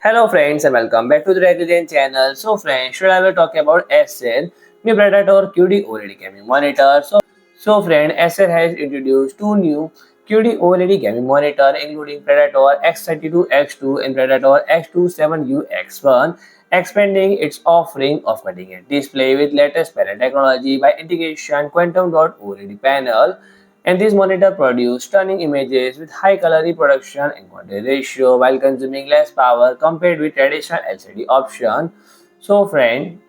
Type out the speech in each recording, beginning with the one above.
Hello friends and welcome back to the Regulation channel. So friends, today I will talk about Acer new Predator QD-OLED gaming monitor. So Acer has introduced two new QD-OLED gaming monitor including Predator X32X2 and Predator X27U X1, expanding its offering of cutting-edge display with latest panel technology by integration quantum dot OLED panel, and these monitors produce stunning images with high color reproduction and contrast ratio while consuming less power compared with traditional LCD option. So friend,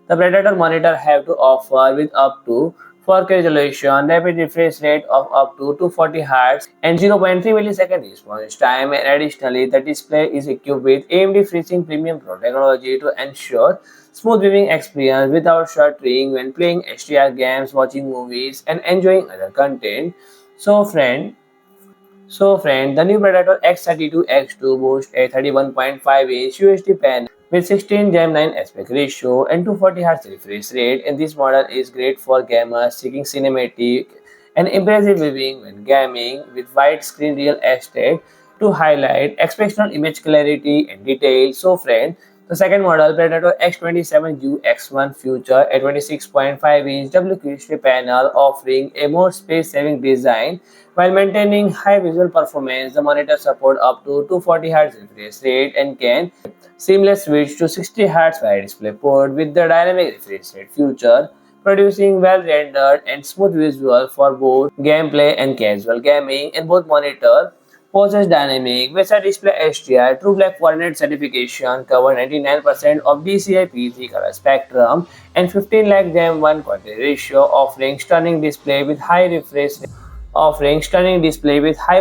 the Predator monitor have to offer with up to 4K resolution, rapid refresh rate of up to 240 Hz and 0.3 millisecond response time, and additionally the display is equipped with AMD FreeSync Premium Pro technology to ensure smooth viewing experience without stuttering when playing HDR games, watching movies and enjoying other content. So friend, the new Predator X32 X2 boasts a 31.5-inch UHD panel with 16:9 aspect ratio and 240 Hz refresh rate, and this model is great for gamers seeking cinematic and impressive viewing when gaming with widescreen real estate to highlight exceptional image clarity and detail. So friend, the second model, Predator X27U X1, feature a 26.5-inch WQHD panel offering a more space-saving design while maintaining high visual performance. The monitor supports up to 240 Hz refresh rate and can seamless switch to 60 Hz via DisplayPort with the dynamic refresh rate feature, producing well-rendered and smooth visual for both gameplay and casual gaming. And both monitor possess dynamic VESA display HDR True Black 400 certification, cover 99% of DCI-P3 color spectrum, and 15 lakh Gem 1 quality ratio, offering stunning display with high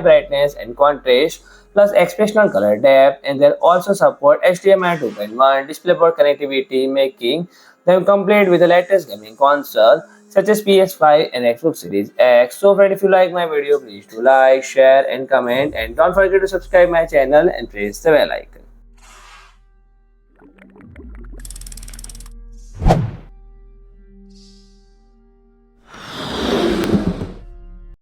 brightness and contrast, plus exceptional color depth, and they also support HDMI 2.1 DisplayPort connectivity, making them complete with the latest gaming console such as PS5 and Xbox Series X. So friend, if you like my video, please do like, share and comment, and don't forget to subscribe my channel and press the bell icon.